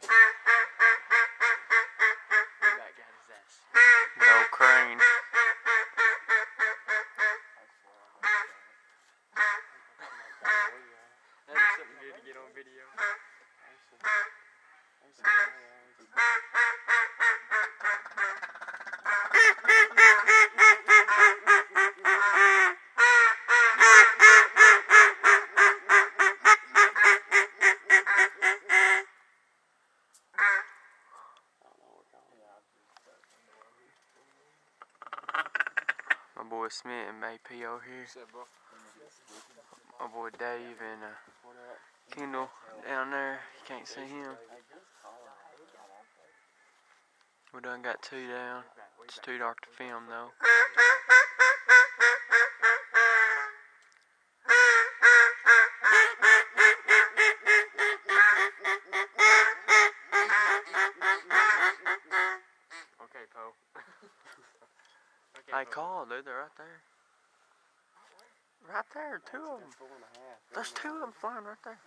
Good old crane. That'd be something good to get on video. My boy Smit and AP over here. My boy Dave and Kendall down there. You can't see him. We done got 2 down. It's too dark to film though. Okay, Poe. I called, dude. They're right there. Right there, 2 of them. There's 2 of them flying right there.